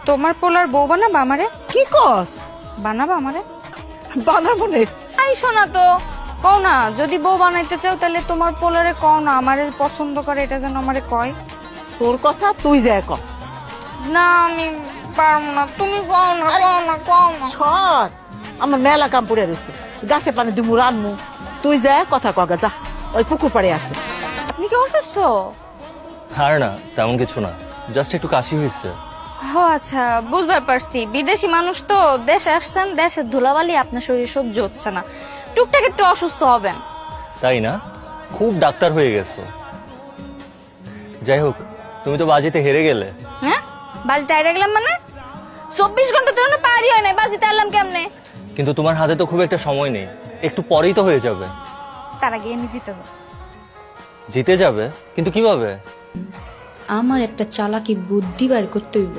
তোমার পোলার বউ বানাবা আমারে? কি কস? বানাবা আমারে? বানাবো নে। আই শোনা তো, কও না যদি বউ বানাইতে চাও তাহলে তোমার পোলারে কও না আমারে পছন্দ করে, এটা যেন আমারে কয়। তোর কথা তুই যা ক। না আমি পারবো না, তুমি কও না, কও না, কও না। সর, আমার মেলা কাম পড়ে রয়েছে, গাছে পানি দিমু রানমু, তুই যা কথা কগা যা, ওই পুকুর পাড়ে আছে। আপনি কি অসুস্থ? আর না তেমন কিছু না, জাস্ট একটু কাশি হয়েছে। ও আচ্ছা, বুঝবার পারছি, বিদেশি মানুষ তো, দেশে আসছেন, দেশের ধুলাবালি আপনার শরীর সহ্য হচ্ছে না, টুকটাক একটু অসুস্থ হবেন। তাই না? খুব ডাক্তার হয়ে গেছো। যাই হোক, তুমি তো বাজিতে হেরে গেলে। হ্যাঁ, বাজিতে আইরা গেলাম মানে? 24 ঘন্টা তো এখনো পারি হয় নাই, বাজিতে আনলাম কেমনে? কিন্তু তোমার হাতে তো খুব একটা সময় নেই, একটু পরেই তো হয়ে যাবে। তার আগে আমি জিতে যাবো। জিতে যাবে? কিন্তু কিভাবে? আমার একটা চালাকি বুদ্ধি বের করতে হইব।